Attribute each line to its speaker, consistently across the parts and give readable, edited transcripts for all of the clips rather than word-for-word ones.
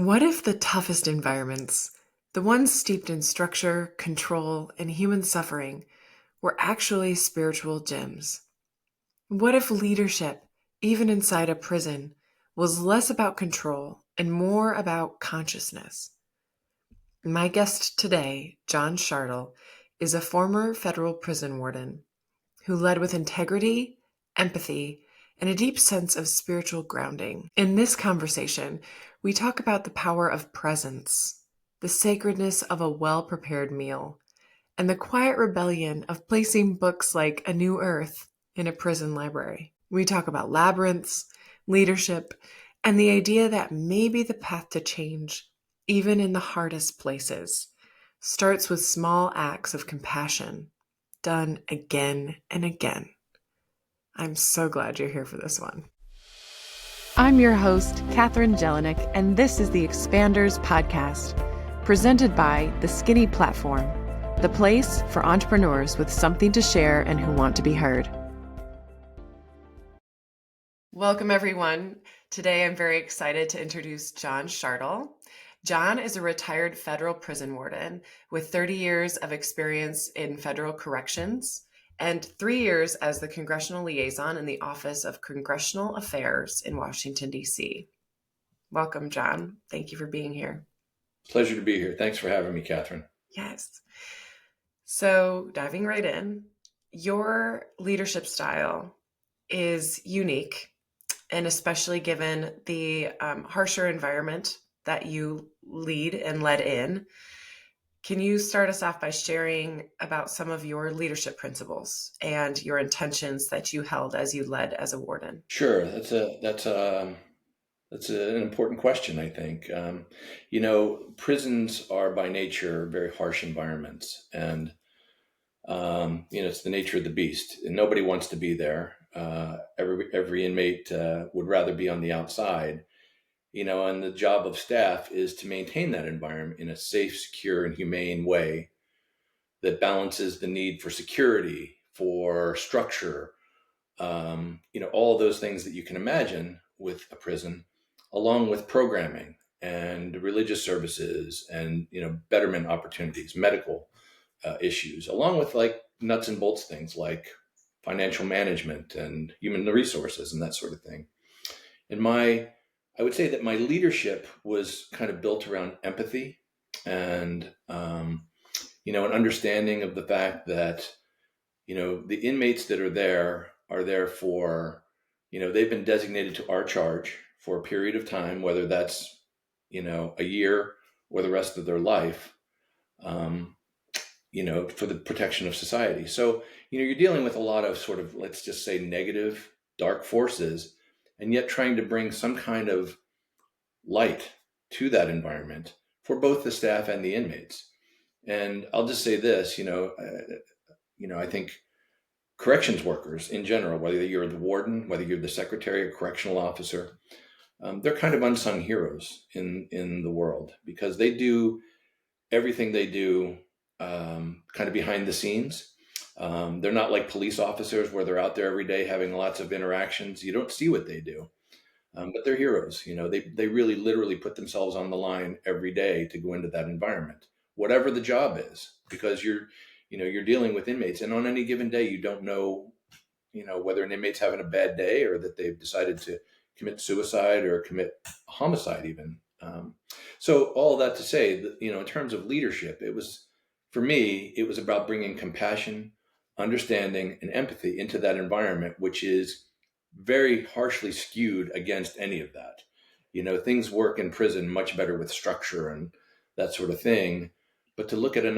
Speaker 1: What if the toughest environments, the ones steeped in structure, control, and human suffering, were actually spiritual gyms? What if leadership, even inside a prison, was less about control and more about consciousness? My guest today, John Shartle, is a former federal prison warden who led with integrity, empathy, and a deep sense of spiritual grounding. In this conversation, we talk about the power of presence, the sacredness of a well-prepared meal, and the quiet rebellion of placing books like A New Earth in a prison library. We talk about labyrinths, leadership, and the idea that maybe the path to change, even in the hardest places, starts with small acts of compassion done again and again. I'm so glad you're here for this one. I'm your host, Katherine Jelinek, and this is the Expanders Podcast, presented by The Skinny Platform, the place for entrepreneurs with something to share and who want to be heard. Welcome, everyone. Today, I'm very excited to introduce John Shartle. John is a retired federal prison warden with 30 years of experience in federal corrections and 3 years as the congressional liaison in the Office of Congressional Affairs in Washington, D.C. Welcome, John. Thank you for being here.
Speaker 2: Pleasure to be here. Thanks for having me, Catherine.
Speaker 1: Yes. So diving right in, your leadership style is unique, and especially given the harsher environment that you lead and led in. Can you start us off by sharing about some of your leadership principles and your intentions that you held as you led as a warden?
Speaker 2: Sure. That's an important question, I think. Prisons are by nature very harsh environments, and it's the nature of the beast, and nobody wants to be there. Every inmate would rather be on the outside, and the job of staff is to maintain that environment in a safe, secure, and humane way that balances the need for security, for structure, all of those things that you can imagine with a prison, along with programming and religious services and, betterment opportunities, medical issues, along with like nuts and bolts things like financial management and human resources and that sort of thing. And I would say that my leadership was kind of built around empathy and, an understanding of the fact that, the inmates that are there for, they've been designated to our charge for a period of time, whether that's, a year or the rest of their life, for the protection of society. So, you're dealing with a lot of sort of, let's just say, negative, dark forces, and yet trying to bring some kind of light to that environment for both the staff and the inmates. And I'll just say this, I think corrections workers in general, whether you're the warden, whether you're the secretary or correctional officer, they're kind of unsung heroes in the world because they do everything they do kind of behind the scenes. They're not like police officers where they're out there every day having lots of interactions. You don't see what they do, but they're heroes. They really literally put themselves on the line every day to go into that environment, whatever the job is, because you're dealing with inmates, and on any given day, you don't know, whether an inmate's having a bad day or that they've decided to commit suicide or commit homicide even. So all that to say that, in terms of leadership, for me, it was about bringing compassion, understanding, and empathy into that environment, which is very harshly skewed against any of that. Things work in prison much better with structure and that sort of thing. But to look at an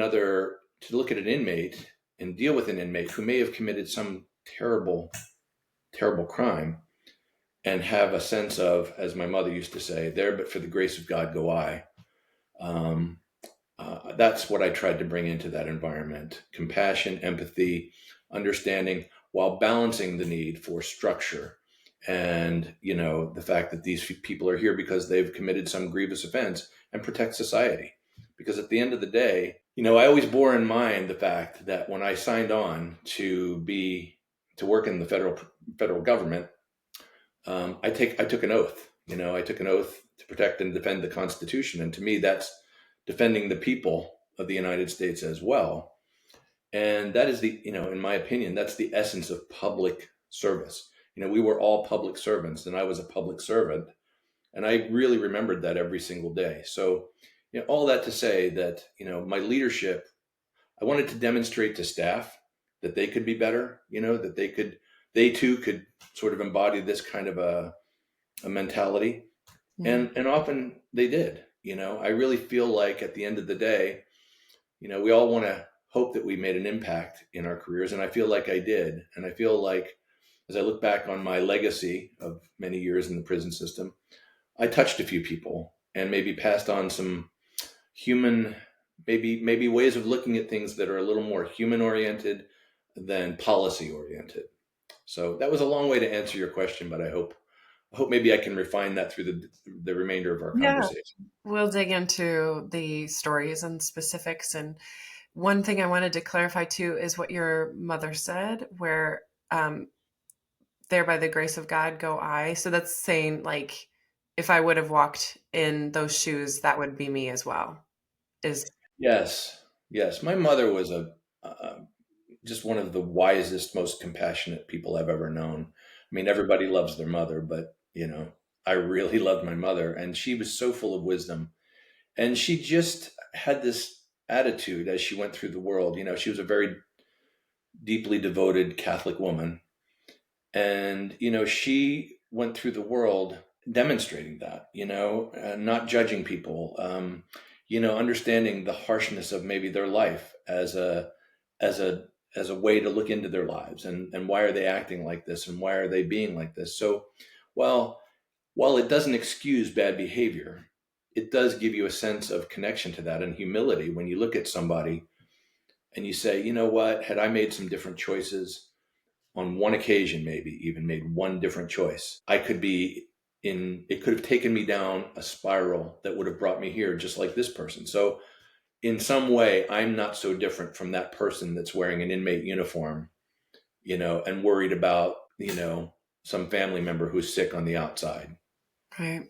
Speaker 2: inmate and deal with an inmate who may have committed some terrible, terrible crime and have a sense of, as my mother used to say, there but for the grace of God go I. That's what I tried to bring into that environment: compassion, empathy, understanding, while balancing the need for structure and, the fact that these people are here because they've committed some grievous offense, and protect society. Because at the end of the day, I always bore in mind the fact that when I signed on to work in the federal government, I took an oath. I took an oath to protect and defend the Constitution. And to me, that's defending the people of the United States as well. And that is the, in my opinion, that's the essence of public service. We were all public servants, and I was a public servant. And I really remembered that every single day. So, all that to say that, my leadership, I wanted to demonstrate to staff that they could be better, that they too could sort of embody this kind of a mentality.
Speaker 1: Mhm.
Speaker 2: And often they did. I really feel like at the end of the day, we all want to hope that we made an impact in our careers. And I feel like I did. And I feel like as I look back on my legacy of many years in the prison system, I touched a few people and maybe passed on some human, maybe ways of looking at things that are a little more human oriented than policy oriented. So that was a long way to answer your question, but I hope maybe I can refine that through the remainder of our
Speaker 1: Yeah,
Speaker 2: conversation.
Speaker 1: we'll dig into the stories and specifics. And one thing I wanted to clarify too is what your mother said, where um, there by the grace of God go I. So that's saying, like, if I would have walked in those shoes, that would be me as well. Is
Speaker 2: Yes, yes. My mother was just one of the wisest, most compassionate people I've ever known. I mean, everybody loves their mother, but I really loved my mother, and she was so full of wisdom. And she just had this attitude as she went through the world. She was a very deeply devoted Catholic woman, and she went through the world demonstrating that, not judging people, understanding the harshness of maybe their life as a as a way to look into their lives, and why are they acting like this, and why are they being like this. So while while it doesn't excuse bad behavior, it does give you a sense of connection to that and humility when you look at somebody and you say, you know what, had I made some different choices on one occasion, maybe even made one different choice, I could be it could have taken me down a spiral that would have brought me here, just like this person. So in some way, I'm not so different from that person that's wearing an inmate uniform, and worried about, some family member who's sick on the outside.
Speaker 1: right.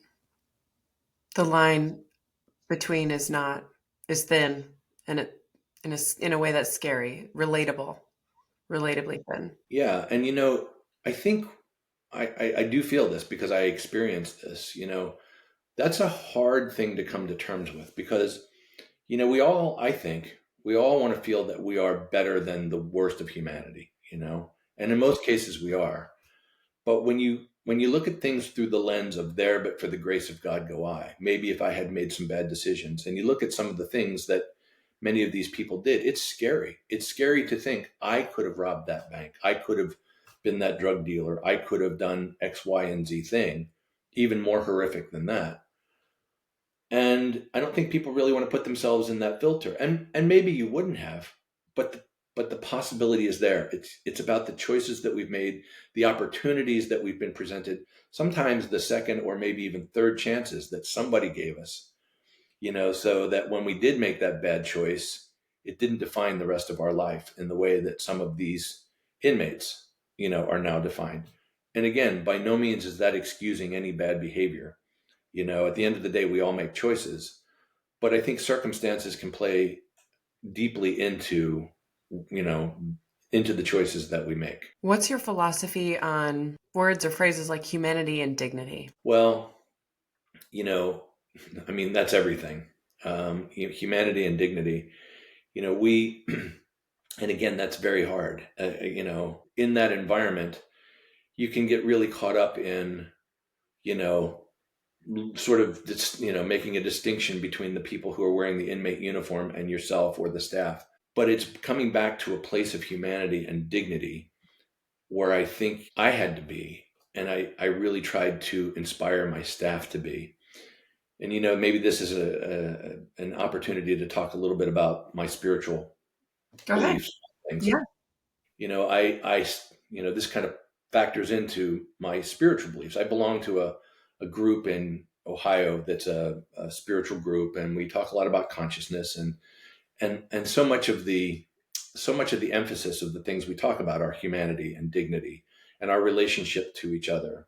Speaker 1: The line between is thin, and it in a way that's scary, relatably thin.
Speaker 2: Yeah. And, I think I do feel this because I experienced this, that's a hard thing to come to terms with because, I think we all want to feel that we are better than the worst of humanity, and in most cases we are. But when you look at things through the lens of there, but for the grace of God go I, maybe if I had made some bad decisions, and you look at some of the things that many of these people did, it's scary. It's scary to think I could have robbed that bank. I could have been that drug dealer. I could have done X, Y, and Z thing, even more horrific than that. And I don't think people really want to put themselves in that filter. And maybe you wouldn't have, but the possibility is there. It's about the choices that we've made, the opportunities that we've been presented, sometimes the second or maybe even third chances that somebody gave us, so that when we did make that bad choice, it didn't define the rest of our life in the way that some of these inmates, are now defined. And again, by no means is that excusing any bad behavior. At the end of the day, we all make choices, but I think circumstances can play deeply you know, into the choices that we make.
Speaker 1: What's your philosophy on words or phrases like humanity and dignity?
Speaker 2: Well, you know, I mean, that's everything. Humanity and dignity, we, and again, that's very hard. In that environment, you can get really caught up in, you know, sort of making a distinction between the people who are wearing the inmate uniform and yourself or the staff, but it's coming back to a place of humanity and dignity where I think I had to be, and I really tried to inspire my staff to be. And maybe this is an opportunity to talk a little bit about my spiritual
Speaker 1: Go ahead.
Speaker 2: beliefs things.
Speaker 1: Yeah.
Speaker 2: I this kind of factors into my spiritual beliefs. I belong to a group in Ohio that's a spiritual group, and we talk a lot about consciousness, and so much of the emphasis of the things we talk about are humanity and dignity and our relationship to each other.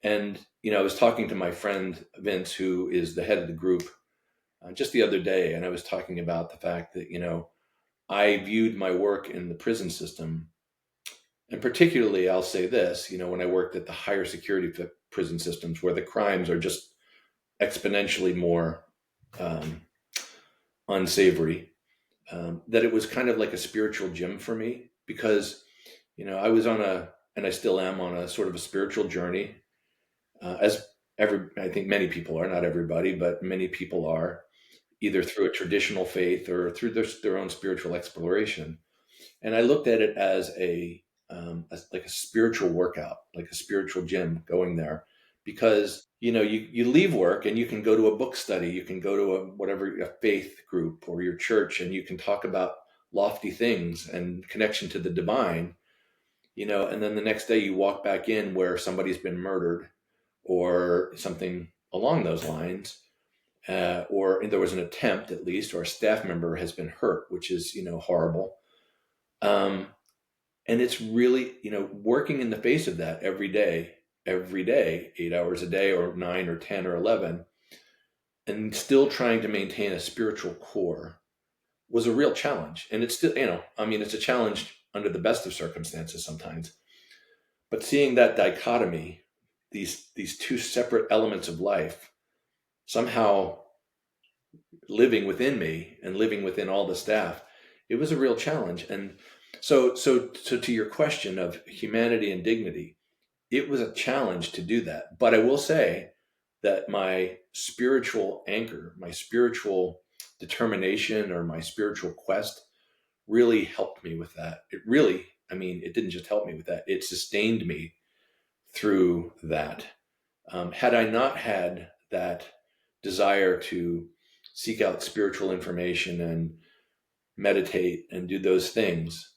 Speaker 2: And, I was talking to my friend Vince, who is the head of the group, just the other day, and I was talking about the fact that, I viewed my work in the prison system, and particularly, I'll say this, when I worked at the higher security prison systems where the crimes are just exponentially more um, unsavory, that it was kind of like a spiritual gym for me because, I was on and I still am on a sort of a spiritual journey, as I think many people are, not everybody, but many people are, either through a traditional faith or through their own spiritual exploration. And I looked at it as like a spiritual workout, like a spiritual gym going there, because you leave work and you can go to a book study, you can go to a faith group or your church, and you can talk about lofty things and connection to the divine, and then the next day you walk back in where somebody's been murdered or something along those lines, or there was an attempt at least, or a staff member has been hurt, which is horrible. Um, and it's really working in the face of that every day, 8 hours a day, or 9 or 10 or 11, and still trying to maintain a spiritual core was a real challenge. And it's still, I mean, it's a challenge under the best of circumstances sometimes. But seeing that dichotomy, these two separate elements of life, somehow living within me and living within all the staff, it was a real challenge. And so to your question of humanity and dignity, it was a challenge to do that. But I will say that my spiritual anchor, my spiritual determination, or my spiritual quest really helped me with that. It really, I mean, it didn't just help me with that, it sustained me through that. Had I not had that desire to seek out spiritual information and meditate and do those things,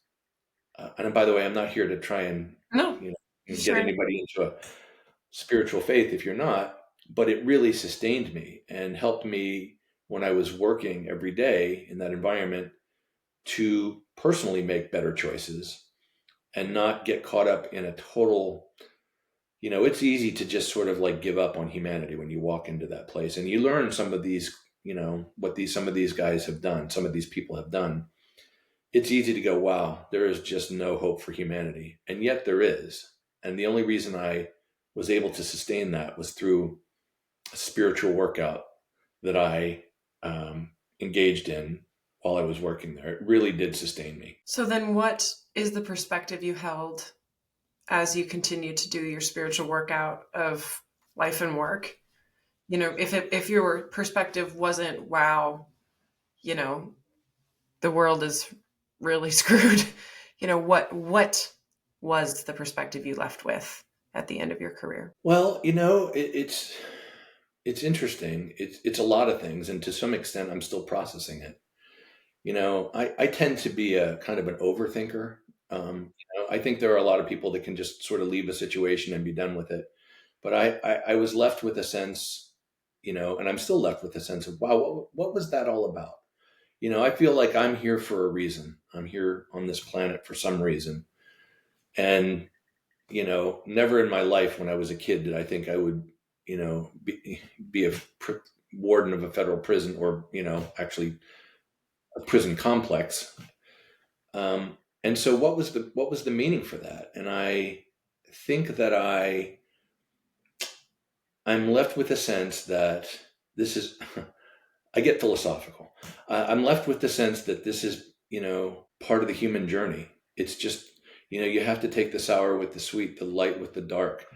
Speaker 2: and by the way, I'm not here to try and
Speaker 1: No,
Speaker 2: you get
Speaker 1: sure.
Speaker 2: anybody into a spiritual faith if you're not, but it really sustained me and helped me when I was working every day in that environment to personally make better choices and not get caught up in a total, it's easy to just sort of like give up on humanity when you walk into that place and you learn some of these, what some of these guys have done, some of these people have done. It's easy to go, wow, there is just no hope for humanity. And yet there is. And the only reason I was able to sustain that was through a spiritual workout that I engaged in while I was working there. It really did sustain me.
Speaker 1: So then what is the perspective you held as you continued to do your spiritual workout of life and work? If your perspective wasn't, wow, you know, the world is really screwed, what was the perspective you left with at the end of your career?
Speaker 2: Well, it's interesting. It's a lot of things, and to some extent, I'm still processing it. I tend to be a kind of an overthinker. I think there are a lot of people that can just sort of leave a situation and be done with it. But I was left with a sense, and I'm still left with a sense of, wow, what was that all about? I feel like I'm here for a reason. I'm here on this planet for some reason. And, never in my life when I was a kid did I think I would, be a warden of a federal prison, or, actually a prison complex. And so what was the meaning for that? And I think that I'm left with a sense that this is, I get philosophical. I'm left with the sense that this is, part of the human journey. It's just, you have to take the sour with the sweet, the light with the dark,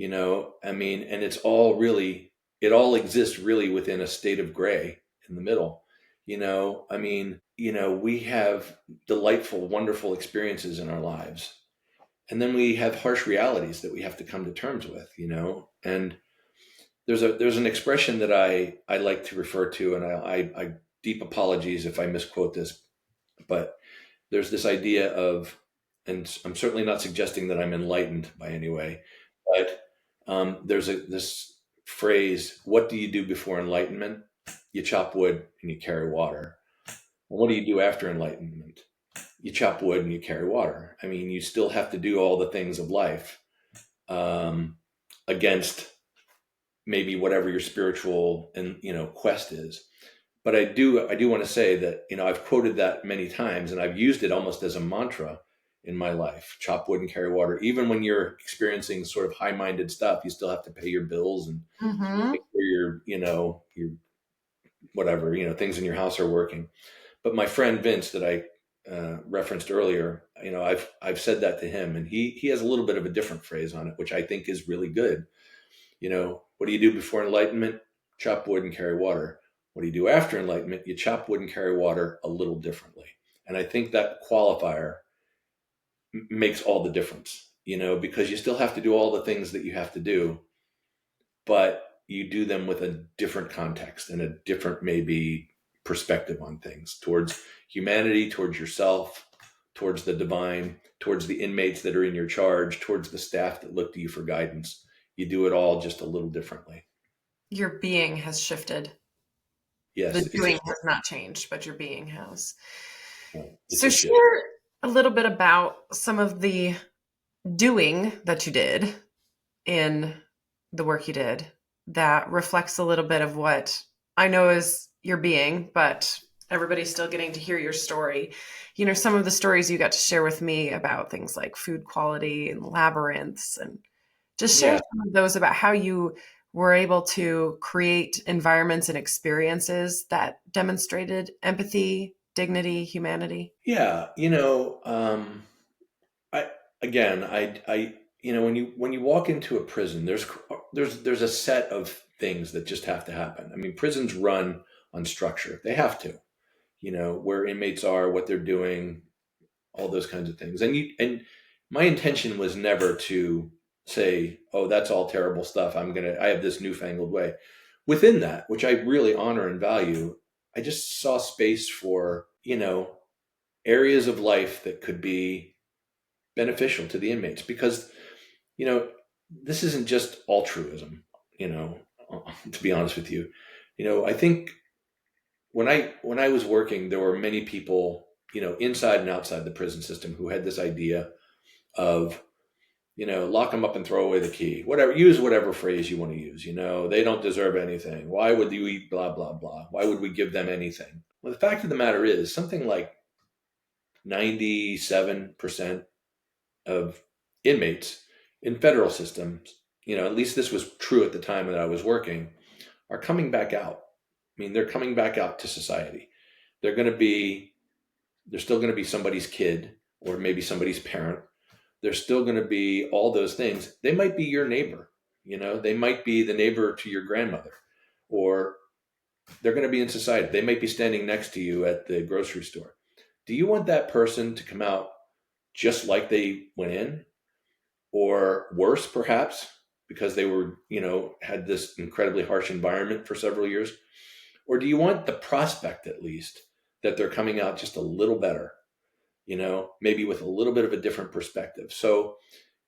Speaker 2: I mean, and it all exists really within a state of gray in the middle. I mean, we have delightful, wonderful experiences in our lives. And then we have harsh realities that we have to come to terms with, and there's an expression that I like to refer to, and I deep apologies if I misquote this, but there's this idea of, and I'm certainly not suggesting that I'm enlightened by any way, but there's this phrase: "What do you do before enlightenment? You chop wood and you carry water. And what do you do after enlightenment? You chop wood and you carry water." I mean, you still have to do all the things of life. Um, against maybe whatever your spiritual and quest is. But I do want to say that I've quoted that many times, and I've used it almost as a mantra in my life. Chop wood and carry water. Even when you're experiencing sort of high-minded stuff, you still have to pay your bills and
Speaker 1: Mm-hmm.
Speaker 2: make sure your whatever things in your house are working. But my friend Vince that I referenced earlier, I've said that to him, and he has a little bit of a different phrase on it, which I think is really good. What do you do before enlightenment? Chop wood and carry water. What do you do after enlightenment? You chop wood and carry water a little differently. And I think that qualifier makes all the difference, because you still have to do all the things that you have to do, but you do them with a different context and a different, maybe, perspective on things towards humanity, towards yourself, towards the divine, towards the inmates that are in your charge, towards the staff that look to you for guidance. You do it all just a little differently.
Speaker 1: Your being has shifted. The
Speaker 2: Yes,
Speaker 1: doing has not changed, but your being has.
Speaker 2: it's a
Speaker 1: So
Speaker 2: shift.
Speaker 1: share a little bit about some of the doing that you did in the work you did that reflects a little bit of what I know is your being, but everybody's still getting to hear your story. Some of the stories you got to share with me about things like food quality and labyrinths, and just share
Speaker 2: Yeah,
Speaker 1: some of those about how you were able to create environments and experiences that demonstrated empathy, dignity, humanity.
Speaker 2: yeah. I again, when you walk into a prison, there's a set of things that just have to happen. I mean, prisons run on structure; they have to. Where inmates are, what they're doing, all those kinds of things. And my intention was never to say, "Oh, that's all terrible stuff. I have this newfangled way." Within that, which I really honor and value, I just saw space for areas of life that could be beneficial to the inmates, because you know this isn't just altruism. You know, to be honest with you, I think when I was working, there were many people, inside and outside the prison system, who had this idea of, lock them up and throw away the key. Whatever, use whatever phrase you want to use. They don't deserve anything. Why would you eat blah blah blah? Why would we give them anything? Well, the fact of the matter is, something like 97% of inmates in federal systems, at least this was true at the time that I was working, are coming back out. I mean, they're coming back out to society. They're going to be, they're still going to be somebody's kid or maybe somebody's parent. They're still going to be all those things. They might be your neighbor. They might be the neighbor to your grandmother, or they're going to be in society. They might be standing next to you at the grocery store. Do you want that person to come out just like they went in, or worse, perhaps, because they were, had this incredibly harsh environment for several years? Or do you want the prospect, at least, that they're coming out just a little better, maybe with a little bit of a different perspective? So,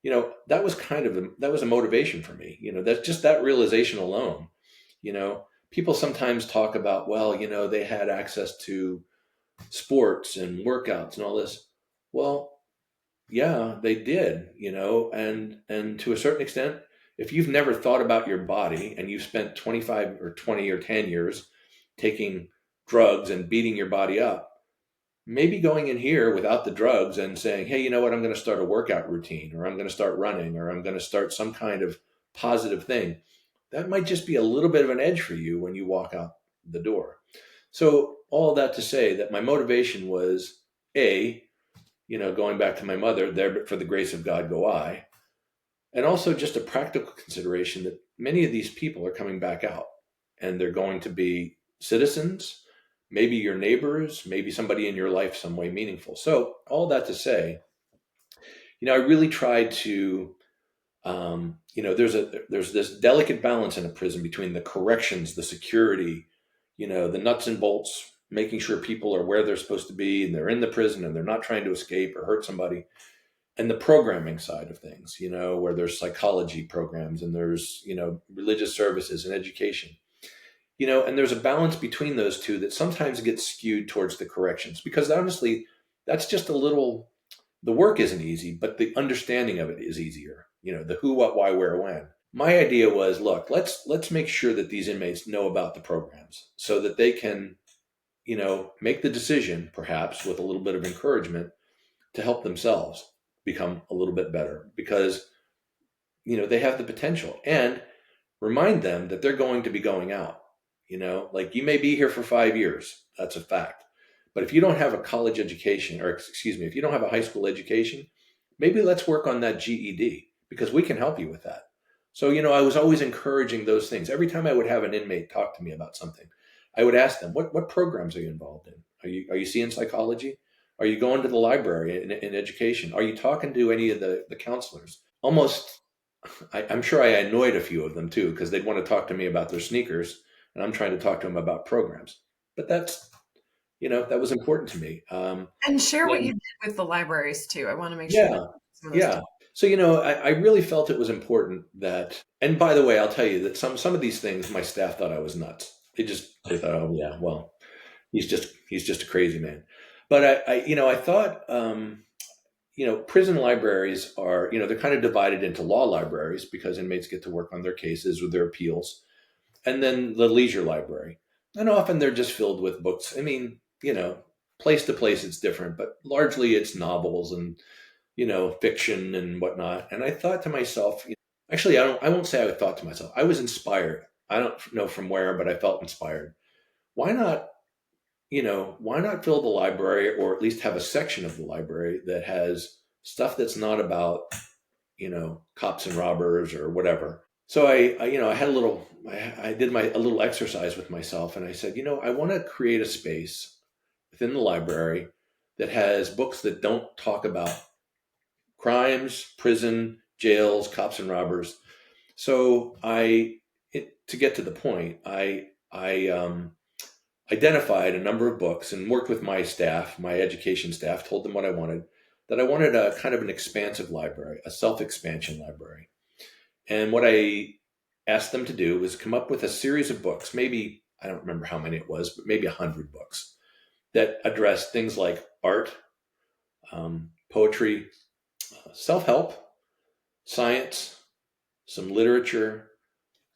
Speaker 2: that was that was a motivation for me. That's just that realization alone. People sometimes talk about, well, they had access to sports and workouts and all this. Well, yeah, they did, and to a certain extent, if you've never thought about your body and you've spent 25 or 20 or 10 years taking drugs and beating your body up, maybe going in here without the drugs and saying, hey, you know what, I'm going to start a workout routine, or I'm going to start running, or I'm going to start some kind of positive thing, that might just be a little bit of an edge for you when you walk out the door. So all that to say that my motivation was, A, going back to my mother, there but for the grace of God go I, and also just a practical consideration that many of these people are coming back out, and they're going to be citizens, maybe your neighbors, maybe somebody in your life some way meaningful. So all that to say, I really tried to, there's this delicate balance in a prison between the corrections, the security, the nuts and bolts, making sure people are where they're supposed to be and they're in the prison and they're not trying to escape or hurt somebody, and the programming side of things, where there's psychology programs and there's, religious services and education, and there's a balance between those two that sometimes gets skewed towards the corrections, because honestly, that's just a little, the work isn't easy, but the understanding of it is easier, the who, what, why, where, when. My idea was, look, let's make sure that these inmates know about the programs so that they can, make the decision, perhaps with a little bit of encouragement, to help themselves become a little bit better, because they have the potential, and remind them that they're going to be going out. Like, you may be here for 5 years, that's a fact, but if you don't have a college education, or excuse me, if you don't have a high school education, maybe let's work on that GED, because we can help you with that. So, I was always encouraging those things. Every time I would have an inmate talk to me about something, I would ask them, what programs are you involved in? Are you seeing psychology? Are you going to the library in education? Are you talking to any of the counselors? Almost, I'm sure I annoyed a few of them too, because they'd want to talk to me about their sneakers, and I'm trying to talk to them about programs. But that was important to me.
Speaker 1: And share what you
Speaker 2: And
Speaker 1: did with the libraries too. I want to make sure that
Speaker 2: yeah,
Speaker 1: some of those
Speaker 2: yeah.
Speaker 1: details.
Speaker 2: So, I really felt it was important that, and by the way, I'll tell you that some of these things, my staff thought I was nuts. They thought, oh yeah, well, he's just a crazy man. But I thought, prison libraries are, they're kind of divided into law libraries, because inmates get to work on their cases with their appeals, and then the leisure library. And often they're just filled with books. I mean, place to place it's different, but largely it's novels and, fiction and whatnot. And I thought to myself, actually, I won't say I thought to myself, I was inspired. I don't know from where, but I felt inspired. Why not, why not fill the library, or at least have a section of the library that has stuff that's not about, cops and robbers or whatever. So I had I did a little exercise with myself, and I said, I want to create a space within the library that has books that don't talk about crimes, prison, jails, cops and robbers. So to get to the point, I identified a number of books and worked with my staff, my education staff, told them what I wanted. That I wanted a kind of an expansive library, a self-expansion library. And what I asked them to do was come up with a series of books, maybe, I don't remember how many it was, but maybe 100 books that address things like art, poetry, self help, science, some literature,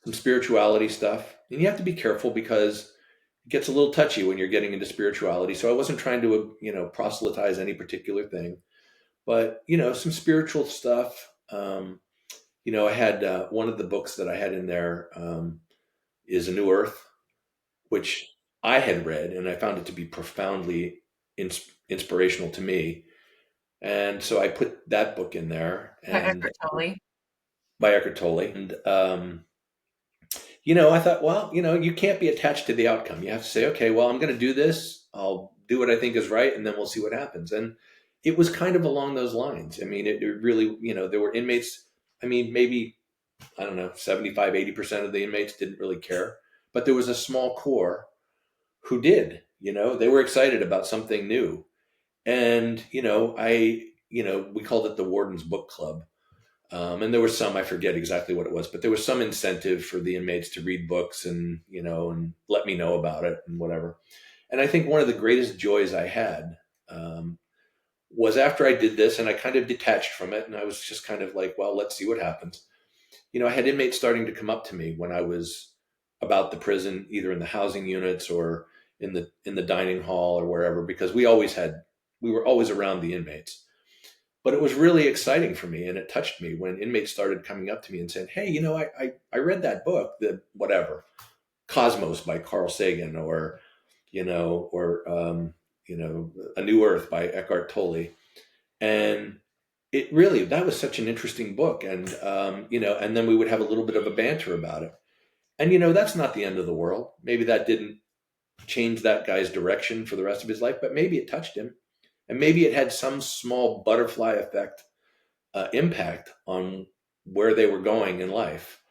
Speaker 2: some spirituality stuff. And you have to be careful, because it gets a little touchy when you're getting into spirituality. So I wasn't trying to, proselytize any particular thing, but, some spiritual stuff. I had one of the books that I had in there, is A New Earth, which I had read, and I found it to be profoundly inspirational to me. And so I put that book in there,
Speaker 1: By
Speaker 2: and
Speaker 1: Eckhart Tolle.
Speaker 2: by Eckhart Tolle. And I thought, well, you can't be attached to the outcome. You have to say, okay, well, I'm going to do this. I'll do what I think is right, and then we'll see what happens. And it was kind of along those lines. I mean, it really, there were inmates. I mean, maybe, I don't know, 75, 80% of the inmates didn't really care. But there was a small core who did. They were excited about something new. And, we called it the Warden's Book Club. And there was some, I forget exactly what it was, but there was some incentive for the inmates to read books, and, and let me know about it and whatever. And I think one of the greatest joys I had, was after I did this, and I kind of detached from it, and I was just kind of like, well, let's see what happens. I had inmates starting to come up to me when I was about the prison, either in the housing units or in the dining hall or wherever, because we were always around the inmates. But it was really exciting for me, and it touched me when inmates started coming up to me and saying, "Hey, I read that book, the whatever, Cosmos by Carl Sagan, or or A New Earth by Eckhart Tolle," and that was such an interesting book. And and then we would have a little bit of a banter about it. And that's not the end of the world. Maybe that didn't change that guy's direction for the rest of his life, but maybe it touched him, and maybe it had some small butterfly effect, impact on where they were going in life,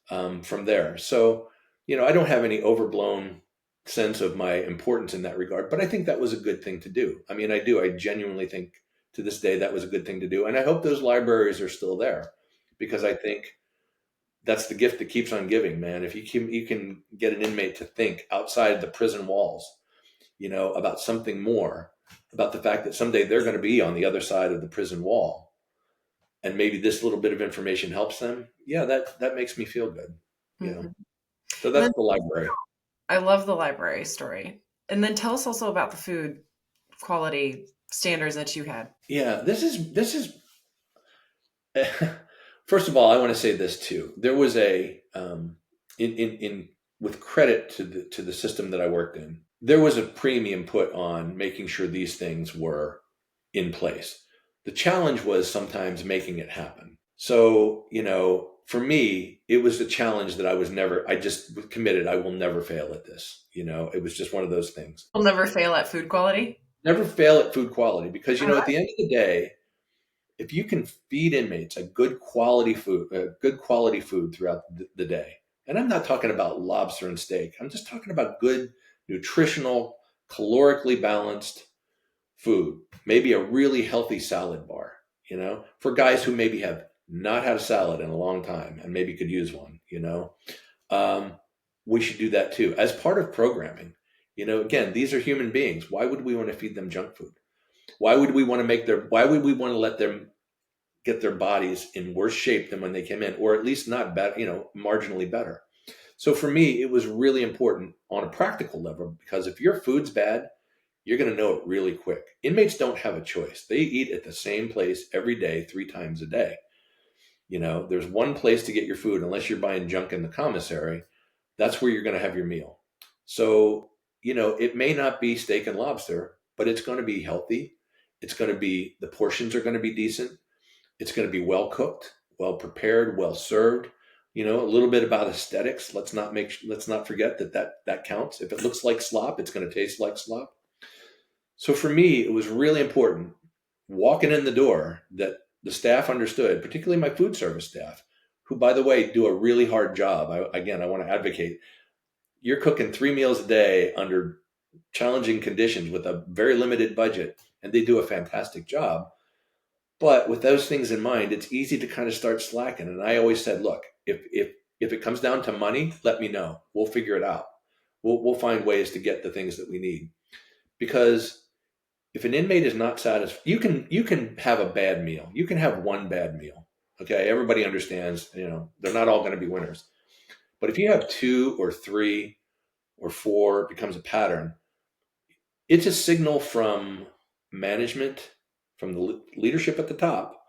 Speaker 2: from there. So, I don't have any overblown sense of my importance in that regard, but I think that was a good thing to do. I mean, I do. I genuinely think to this day that was a good thing to do, and I hope those libraries are still there, because I think that's the gift that keeps on giving, man. If you can get an inmate to think outside the prison walls, about something more, about the fact that someday they're going to be on the other side of the prison wall. and maybe this little bit of information helps them, yeah, that makes me feel good, you know.
Speaker 1: Mhm.
Speaker 2: So
Speaker 1: And then
Speaker 2: that's the library.
Speaker 1: I love the library story. And then tell us also about the food quality standards that you had.
Speaker 2: Yeah, this is first of all, I want to say this too. There was a in with credit to the system that I worked in, there was a premium put on making sure these things were in place. The challenge was sometimes making it happen. So, for me, it was a challenge that I just committed, I will never fail at this. It was just one of those things.
Speaker 1: We'll never fail at food quality.
Speaker 2: Never fail at food quality because,
Speaker 1: Uh-huh.
Speaker 2: at the end of the day, if you can feed inmates a good quality food throughout the day, and I'm not talking about lobster and steak, I'm just talking about good, nutritional, calorically balanced food, maybe a really healthy salad bar, for guys who maybe have not had a salad in a long time and maybe could use one, um, we should do that too as part of programming. Again, these are human beings. Why would we want to feed them junk food? Why would we want to let them get their bodies in worse shape than when they came in, or at least not better, marginally better? So for me, it was really important on a practical level because if your food's bad, you're going to know it really quick. Inmates don't have a choice. They eat at the same place every day, 3 times a day. There's one place to get your food unless you're buying junk in the commissary. That's where you're going to have your meal. So, it may not be steak and lobster, but it's going to be healthy. The portions are going to be decent. It's going to be well cooked, well prepared, well served. A little bit about aesthetics. Let's not forget that counts. If it looks like slop, it's going to taste like slop. So for me, it was really important walking in the door that the staff understood, particularly my food service staff, who, by the way, do a really hard job. I want to advocate. You're cooking 3 meals a day under challenging conditions with a very limited budget, and they do a fantastic job. But with those things in mind, it's easy to kind of start slacking. And I always said, look, if it comes down to money, let me know. We'll figure it out. We'll find ways to get the things that we need. Because if an inmate is not satisfied, you can have a bad meal. You can have one bad meal. Okay, everybody understands. They're not all going to be winners. But if you have two or three or four, it becomes a pattern. It's a signal from management, from the leadership at the top,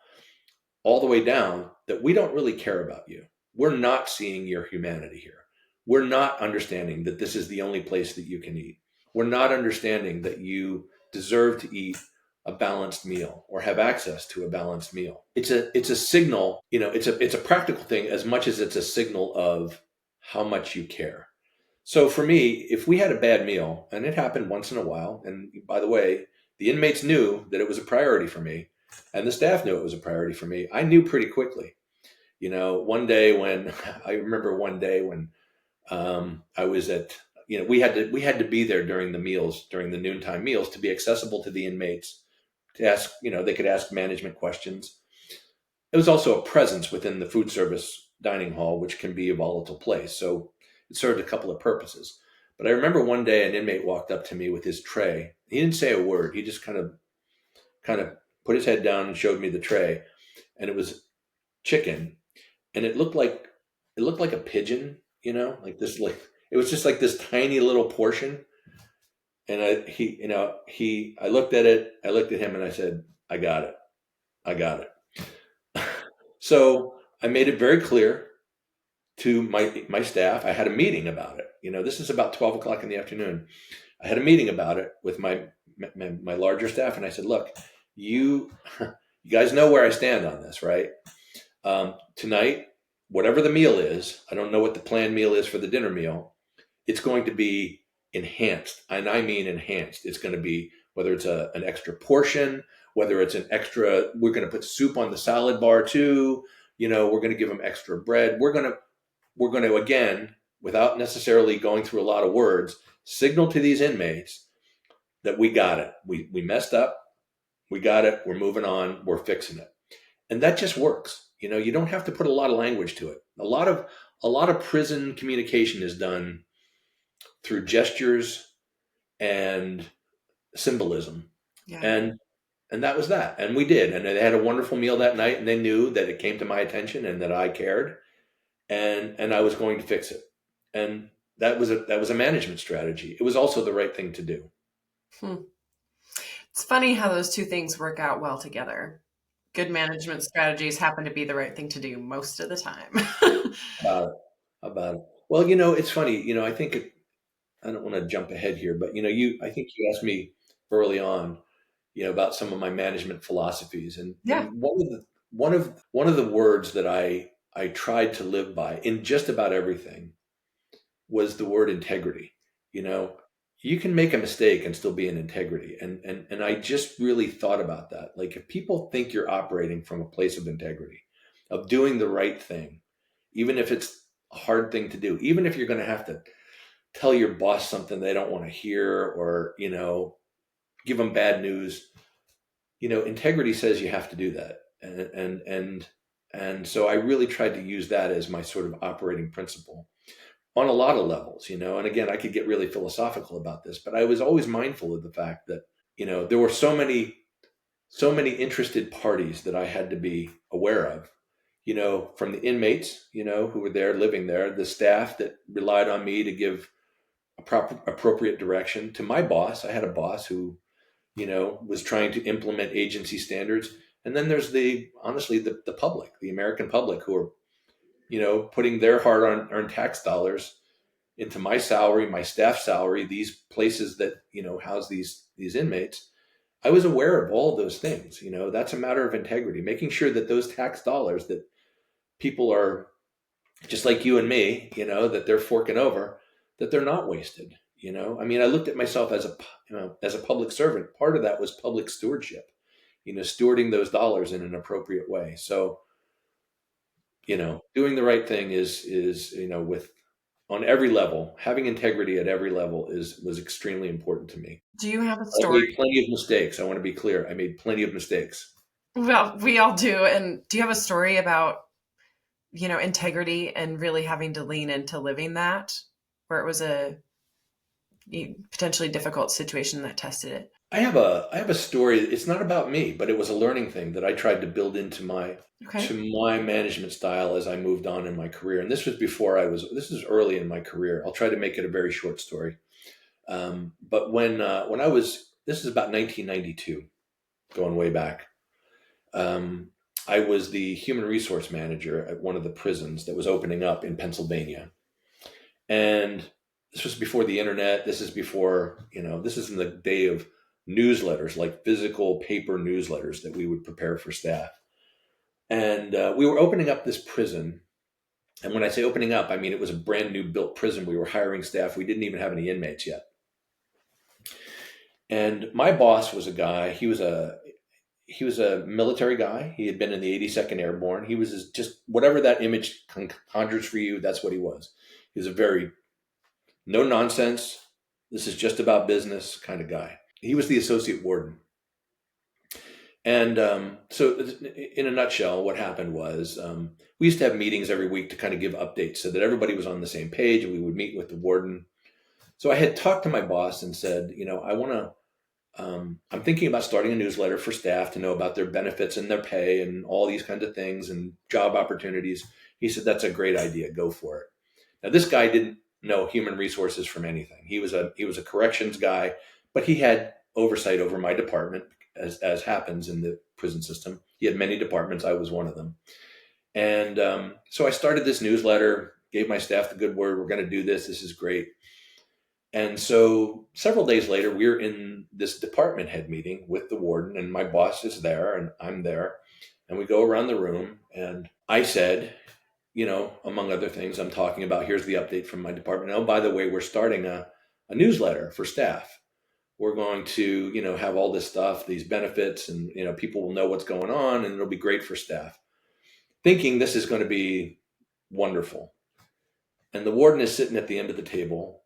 Speaker 2: all the way down that we don't really care about you. We're not seeing your humanity here. We're not understanding that this is the only place that you can eat. We're not understanding that you deserve to eat a balanced meal or have access to a balanced meal. It's a signal, it's a practical thing as much as it's a signal of how much you care. So for me, if we had a bad meal, and it happened once in a while, and by the way, the inmates knew that it was a priority for me, and the staff knew it was a priority for me. I knew pretty quickly. One day when I remember one day when I was at, we had to be there during the meals, during the noontime meals, to be accessible to the inmates, to ask, they could ask management questions. It was also a presence within the food service dining hall, which can be a volatile place. So it served a couple of purposes. But I remember one day an inmate walked up to me with his tray. He didn't say a word. He just kind of put his head down and showed me the tray, and it was chicken, and it looked like a pigeon, like this, like it was just like this tiny little portion. And I looked at it, I looked at him, and I said, I got it, I got it. So I made it very clear to my staff. I had a meeting about it. This is about 12 o'clock in the afternoon. I had a meeting about it with my larger staff, and I said, look, you you guys know where I stand on this, right? Tonight, whatever the meal is, I don't know what the planned meal is for the dinner meal. It's going to be enhanced, and I mean enhanced. It's going to be, whether it's an extra portion, whether it's an extra. We're going to put soup on the salad bar too. We're going to give them extra bread. We're going to again, without necessarily going through a lot of words, signal to these inmates that we got it. We messed up. We got it. We're moving on. We're fixing it. And that just works. You don't have to put a lot of language to it. A lot of prison communication is done through gestures and symbolism.
Speaker 1: Yeah.
Speaker 2: And And that was that. And we did. And they had a wonderful meal that night, and they knew that it came to my attention and that I cared, and I was going to fix it. And that was a management strategy. It was also the right thing to do.
Speaker 1: Hmm. It's funny how those two things work out well together. Good management strategies happen to be the right thing to do most of the time.
Speaker 2: About it. About it. Well, it's funny. I think I don't want to jump ahead here, but I think you asked me early on, about some of my management philosophies, and
Speaker 1: Yeah.
Speaker 2: one of the words that I tried to live by in just about everything was the word integrity. You know, you can make a mistake and still be in integrity, and I just really thought about that. Like, if people think you're operating from a place of integrity, of doing the right thing, even if it's a hard thing to do, even if you're going to have to tell your boss something they don't want to hear, or give them bad news, integrity says you have to do that. And so I really tried to use that as my sort of operating principle on a lot of levels. And again, I could get really philosophical about this, but I was always mindful of the fact that there were so many interested parties that I had to be aware of, from the inmates, who were there living there, the staff that relied on me to give a proper appropriate direction, to my boss. I had a boss who was trying to implement agency standards. And then there's honestly, the public, the American public, who are, putting their hard-earned tax dollars into my salary, my staff salary, these places that, house these inmates. I was aware of all of those things. That's a matter of integrity, making sure that those tax dollars that people are, just like you and me, that they're forking over, that they're not wasted. I mean, I looked at myself as a public servant. Part of that was public stewardship, stewarding those dollars in an appropriate way. So, doing the right thing is with on every level, having integrity at every level was extremely important to me.
Speaker 1: Do you have a
Speaker 2: I
Speaker 1: story?
Speaker 2: made plenty of mistakes. I want to be clear. I made plenty of mistakes.
Speaker 1: Well, we all do. And do you have a story about, integrity and really having to lean into living that, where it was a potentially difficult situation that tested it?
Speaker 2: I have a story. It's not about me, but it was a learning thing that I tried to build into my
Speaker 1: Okay.
Speaker 2: to my management style as I moved on in my career. And this is early in my career. I'll try to make it a very short story. But when this is about 1992, going way back. Um, I was the human resource manager at one of the prisons that was opening up in Pennsylvania. And this was before the internet. This is before, this is in the day of newsletters, like physical paper newsletters that we would prepare for staff. And we were opening up this prison. And when I say opening up, I mean it was a brand new built prison. We were hiring staff. We didn't even have any inmates yet. And my boss was a guy. He was a military guy. He had been in the 82nd Airborne. He was just whatever that image conjures for you. That's what he was. He was a very no nonsense. This is just about business kind of guy. He was the associate warden. And so, in a nutshell, what happened was we used to have meetings every week to kind of give updates so that everybody was on the same page, and we would meet with the warden. So I had talked to my boss and said, I'm thinking about starting a newsletter for staff to know about their benefits and their pay and all these kinds of things and job opportunities. He said, that's a great idea. Go for it. Now, this guy didn't know human resources from anything. He was a corrections guy, but he had oversight over my department, as happens in the prison system. He had many departments. I was one of them. And so I started this newsletter, gave my staff the good word. We're going to do this. This is great. And so several days later, we're in this department head meeting with the warden, and my boss is there, and I'm there. And we go around the room, and I said, among other things, I'm talking about, here's the update from my department. Oh, by the way, we're starting a newsletter for staff. We're going to, have all this stuff, these benefits, and, people will know what's going on, and it'll be great for staff. Thinking this is going to be wonderful. And the warden is sitting at the end of the table.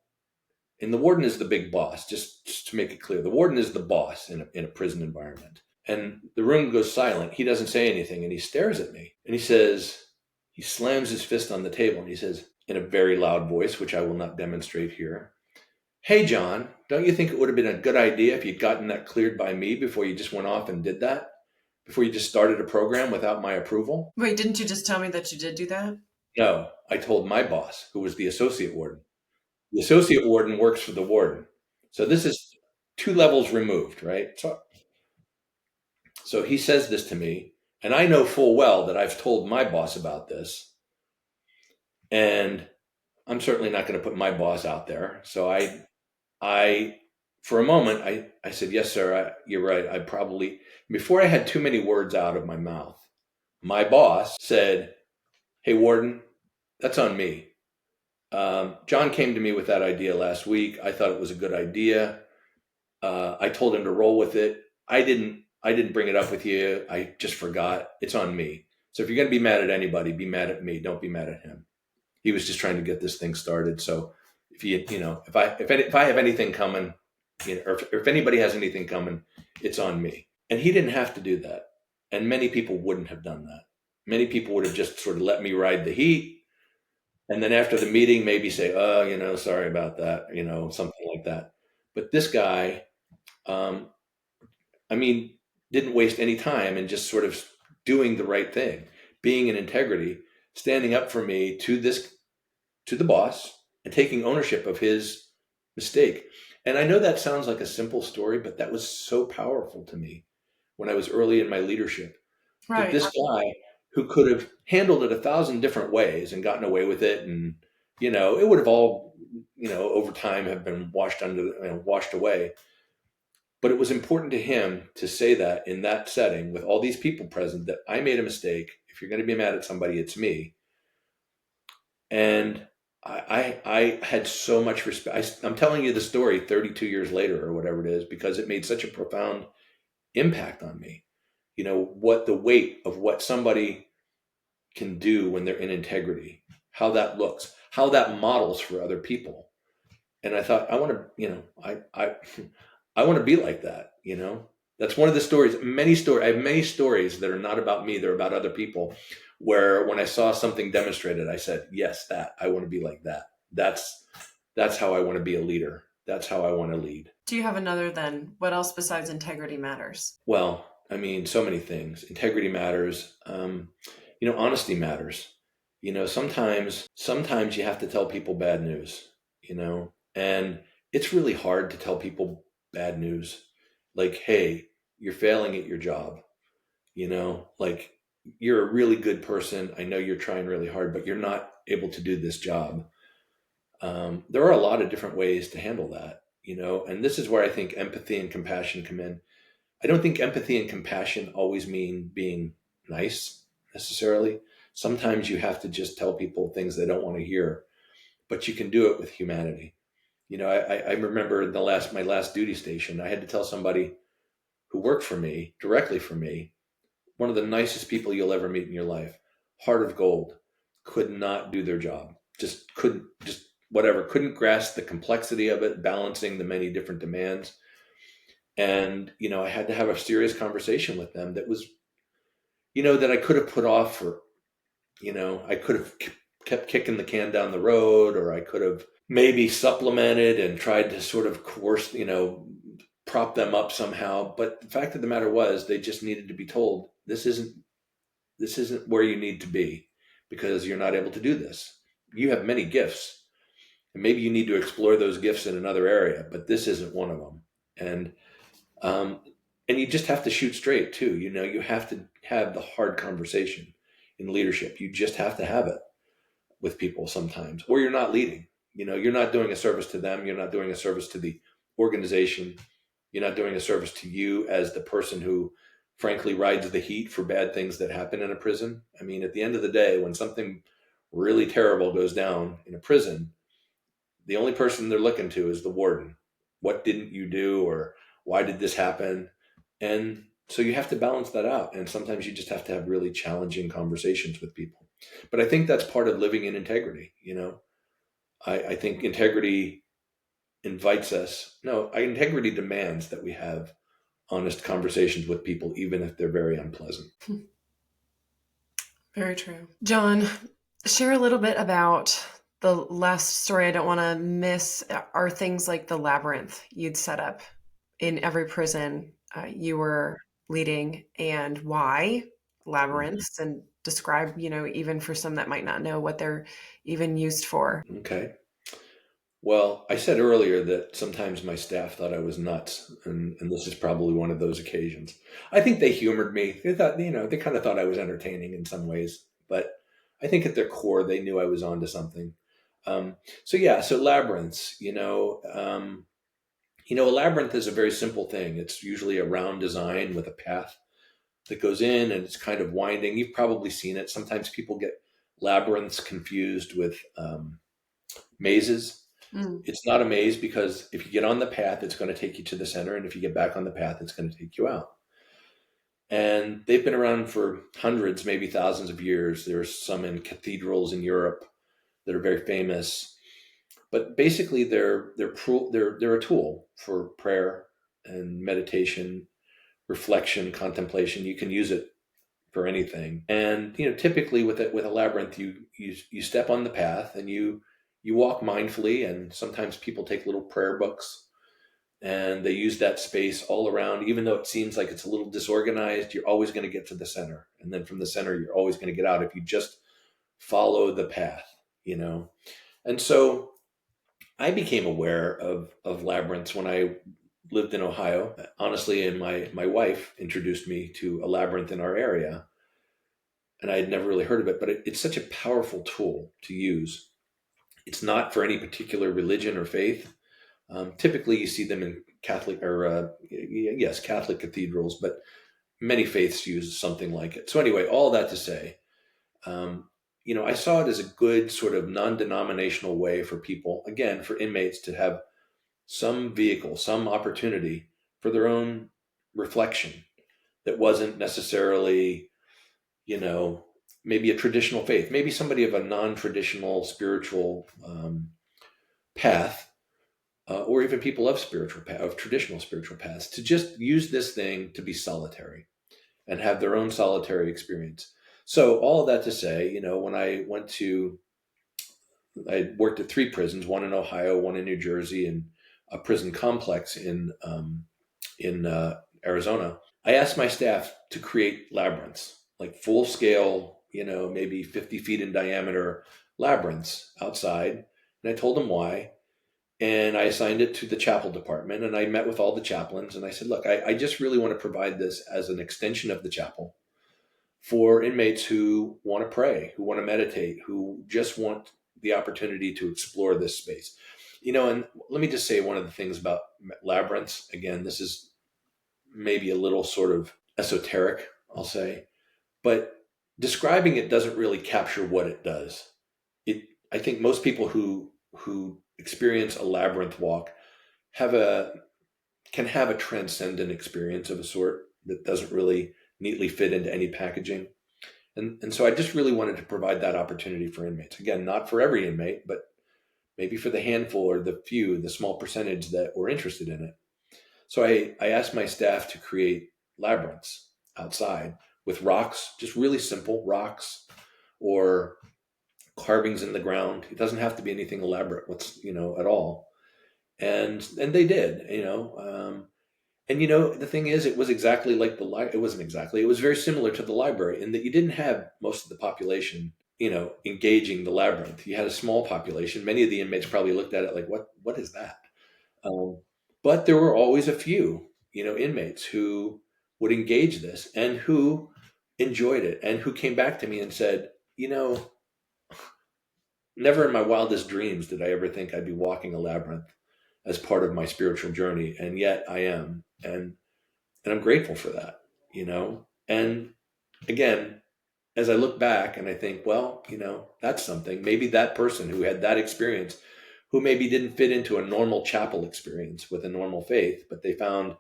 Speaker 2: And the warden is the big boss, just to make it clear. The warden is the boss in a prison environment. And the room goes silent. He doesn't say anything, and he stares at me. And he slams his fist on the table, and he says, in a very loud voice, which I will not demonstrate here, Hey, John, don't you think it would have been a good idea if you'd gotten that cleared by me before you just went off and did that? Before you just started a program without my approval?
Speaker 1: Wait, didn't you just tell me that you did do that?
Speaker 2: No, I told my boss, who was the associate warden. The associate warden works for the warden. So this is two levels removed, right? So he says this to me, and I know full well that I've told my boss about this, and I'm certainly not going to put my boss out there. So I, for a moment, I said, yes, sir, you're right. I probably, before I had too many words out of my mouth, my boss said, hey, warden, that's on me. John came to me with that idea last week. I thought it was a good idea. I told him to roll with it. I didn't bring it up with you. I just forgot. It's on me. So if you're going to be mad at anybody, be mad at me. Don't be mad at him. He was just trying to get this thing started. So if I have anything coming, or if anybody has anything coming, it's on me. And he didn't have to do that. And many people wouldn't have done that. Many people would have just sort of let me ride the heat. And then after the meeting, maybe say, oh, sorry about that, something like that. But this guy, um, I mean, didn't waste any time and just sort of doing the right thing, being in integrity, standing up for me to the boss and taking ownership of his mistake. And I know that sounds like a simple story, but that was so powerful to me when I was early in my leadership, that
Speaker 1: Right.
Speaker 2: this guy who could have handled it 1,000 different ways and gotten away with it, and it would have all over time have been washed away. But it was important to him to say that in that setting with all these people present, that I made a mistake. If you're going to be mad at somebody, it's me. And I had so much respect. I'm telling you the story 32 years later or whatever it is, because it made such a profound impact on me. What the weight of what somebody can do when they're in integrity, how that looks, how that models for other people. And I thought, I want to, I want to be like that. That's one of the stories. I have many stories that are not about me; they're about other people. Where when I saw something demonstrated, I said, "Yes, that I want to be like that." That's how I want to be a leader. That's how I want to lead.
Speaker 1: Do you have another then? What else besides integrity matters?
Speaker 2: Well, I mean, so many things. Integrity matters. Honesty matters. Sometimes you have to tell people bad news. And it's really hard to tell people bad news, like, hey, you're failing at your job. Like, you're a really good person. I know you're trying really hard, but you're not able to do this job. There are a lot of different ways to handle that. And this is where I think empathy and compassion come in. I don't think empathy and compassion always mean being nice necessarily. Sometimes you have to just tell people things they don't want to hear, but you can do it with humanity. I remember my last duty station, I had to tell somebody who worked for me, directly for me, one of the nicest people you'll ever meet in your life, heart of gold, could not do their job. Just whatever, couldn't grasp the complexity of it, balancing the many different demands. And I had to have a serious conversation with them that was, that I could have put off for, I could have kept kicking the can down the road, or I could have maybe supplemented and tried to sort of coerce, prop them up somehow. But the fact of the matter was, they just needed to be told, this isn't where you need to be, because you're not able to do this. You have many gifts, and maybe you need to explore those gifts in another area, but this isn't one of them. And um, and you just have to shoot straight too. You have to have the hard conversation in leadership. You just have to have it with people sometimes, or you're not leading. You're not doing a service to them. You're not doing a service to the organization. You're not doing a service to you as the person who, frankly, rides the heat for bad things that happen in a prison. I mean, at the end of the day, when something really terrible goes down in a prison, the only person they're looking to is the warden. What didn't you do, or why did this happen? And so you have to balance that out. And sometimes you just have to have really challenging conversations with people. But I think that's part of living in integrity. I think integrity invites us, no, integrity demands that we have honest conversations with people, even if they're very unpleasant.
Speaker 1: Very true. John, share a little bit about The last story I don't want to miss are things like the labyrinth you'd set up in every prison you were leading, and why
Speaker 2: Mhm.
Speaker 1: labyrinths, and describe, even for some that might not know what they're even used for.
Speaker 2: Okay. Well, I said earlier that sometimes my staff thought I was nuts, and this is probably one of those occasions. I think they humored me. They thought, they kind of thought I was entertaining in some ways, but I think at their core, they knew I was onto something. Um, so yeah, so labyrinths, a labyrinth is a very simple thing. It's usually a round design with a path that goes in, and it's kind of winding. You've probably seen it. Sometimes people get labyrinths confused with mazes.
Speaker 1: Mm.
Speaker 2: It's not a maze because if you get on the path, it's going to take you to the center. And if you get back on the path, it's going to take you out. And they've been around for hundreds, maybe thousands of years. There's some in cathedrals in Europe that are very famous. But basically, they're a tool for prayer and meditation, reflection, contemplation. You can use it for anything. And typically with a labyrinth, you step on the path and you walk mindfully. And sometimes people take little prayer books and they use that space all around. Even though it seems like it's a little disorganized, you're always going to get to the center, and then from the center, you're always going to get out if you just follow the path. You know, and so I became aware of labyrinths when I lived in Ohio. Honestly, and my wife introduced me to a labyrinth in our area, and I had never really heard of it, but it's such a powerful tool to use. It's not for any particular religion or faith. Typically, you see them in Catholic or yes, Catholic cathedrals, but many faiths use something like it. So anyway, all that to say, um, I saw it as a good sort of non-denominational way for people, again, for inmates to have some vehicle, some opportunity for their own reflection that wasn't necessarily, you know, maybe a traditional faith, maybe somebody of a non-traditional spiritual path, or even people of of traditional spiritual paths, to just use this thing to be solitary and have their own solitary experience. So all of that to say, when I worked at three prisons, one in Ohio, one in New Jersey, and a prison complex in Arizona. I asked my staff to create labyrinths, like full scale, maybe 50 feet in diameter labyrinths outside. And I told them why. And I assigned it to the chapel department. And I met with all the chaplains. And I said, look, I just really want to provide this as an extension of the chapel for inmates who want to pray, who want to meditate, who just want the opportunity to explore this space. And let me just say one of the things about labyrinths. Again, this is maybe a little sort of esoteric, I'll say, but describing it doesn't really capture what it does. I think most people who experience a labyrinth walk have a can have a transcendent experience of a sort that doesn't really neatly fit into any packaging. And so I just really wanted to provide that opportunity for inmates. Again, not for every inmate, but maybe for the handful or the few, the small percentage that were interested in it. So I asked my staff to create labyrinths outside with rocks, just really simple rocks or carvings in the ground. It doesn't have to be anything elaborate, at all. And they did, and the thing is, it was exactly like it wasn't exactly, it was very similar to the library in that you didn't have most of the population, engaging the labyrinth. You had a small population. Many of the inmates probably looked at it like, what is that? Um, but there were always a few, inmates who would engage this and who enjoyed it and who came back to me and said, never in my wildest dreams did I ever think I'd be walking a labyrinth as part of my spiritual journey. And yet I am. And I'm grateful for that, And again, as I look back and I think, well, that's something. Maybe that person who had that experience, who maybe didn't fit into a normal chapel experience with a normal faith, but they found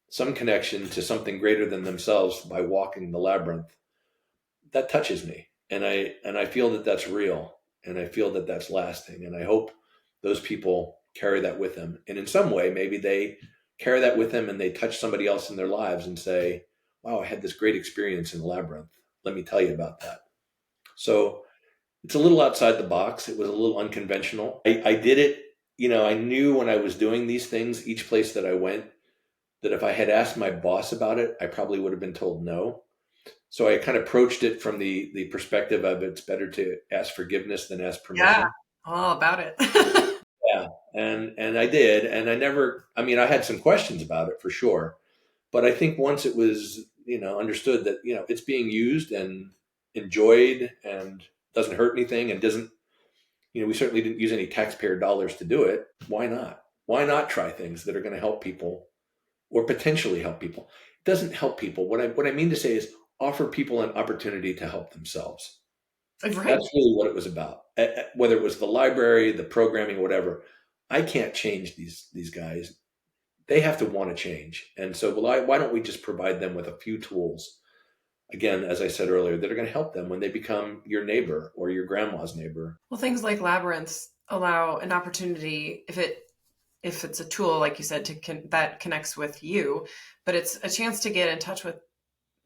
Speaker 2: some connection to something greater than themselves by walking the labyrinth, that touches me. And I feel that that's real, and I feel that that's lasting. And I hope those people carry that with them. And in some way, maybe they carry that with them and they touch somebody else in their lives and say, wow, I had this great experience in the labyrinth. Let me tell you about that. So it's a little outside the box. It was a little unconventional. I did it, I knew when I was doing these things, each place that I went, that if I had asked my boss about it, I probably would have been told no. So I kind of approached it from the perspective of it's better to ask forgiveness than ask
Speaker 1: Yeah,
Speaker 2: permission.
Speaker 1: all about it.
Speaker 2: Yeah. And I did. And I never, I mean, I had some questions about it for sure. But I think once it was, understood that, it's being used and enjoyed and doesn't hurt anything and doesn't, we certainly didn't use any taxpayer dollars to do it. Why not? Why not try things that are going to help people or potentially help people? It doesn't help people. What I mean to say is offer people an opportunity to help themselves.
Speaker 1: Right.
Speaker 2: That's really what it was about. Whether it was the library, the programming, whatever, I can't change these guys. They have to want to change. And so, why don't we just provide them with a few tools? Again, as I said earlier, that are going to help them when they become your neighbor or your grandma's neighbor.
Speaker 1: Well, things like labyrinths allow an opportunity if it's a tool, like you said, that connects with you, but it's a chance to get in touch with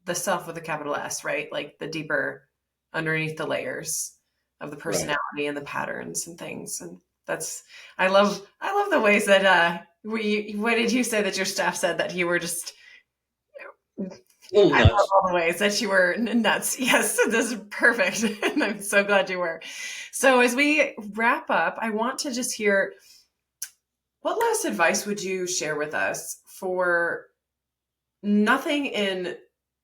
Speaker 1: the self with a capital S, right? Like the deeper underneath the layers of the
Speaker 2: Right.
Speaker 1: personality and the patterns and things. And that's I love the ways that we what did you say that your staff said that you were just
Speaker 2: A little
Speaker 1: I love
Speaker 2: nuts.
Speaker 1: all the ways that you were nuts. Yes, this is perfect. And I'm so glad you were. So as we wrap up, I want to just hear what last advice would you share with us for nothing in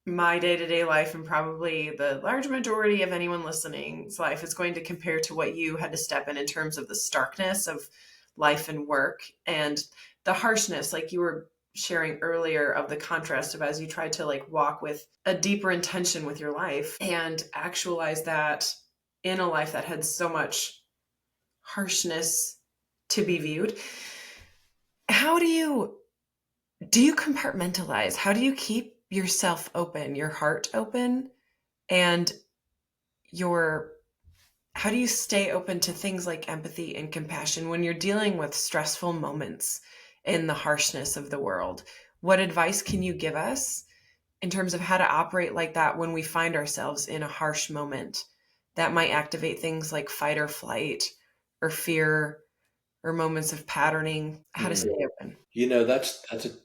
Speaker 1: my day-to-day life and probably the large majority of anyone listening's life is going to compare to what you had to step in terms of the starkness of life and work and the harshness like you were sharing earlier of the contrast of as you tried to like walk with a deeper intention with your life and actualize that in a life that had so much harshness to be viewed. How do you compartmentalize? How do you keep yourself open, your heart open, and your how do you stay open to things like empathy and compassion when you're dealing with stressful moments in the harshness of the world? What advice can you give us in terms of how to operate like that when we find ourselves in a harsh moment that might activate things like fight or flight or fear or moments of patterning? How to
Speaker 2: Mm.
Speaker 1: stay open?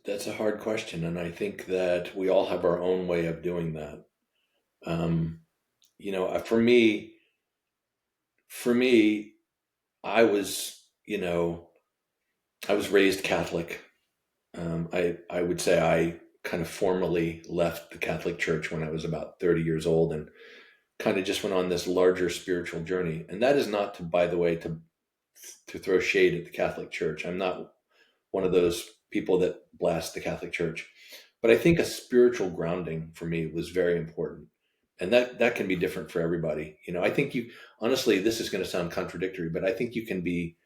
Speaker 2: That's a hard question, and I think that we all have our own way of doing that. Um, for me, I was, I was raised Catholic. I would say I kind of formally left the Catholic Church when I was about 30 years old and kind of just went on this larger spiritual journey. And that is not to, by the way, to throw shade at the Catholic Church. I'm not one of those people that blast the Catholic Church. But I think a spiritual grounding for me was very important. And that can be different for everybody. I think honestly, this is going to sound contradictory, but I think you can be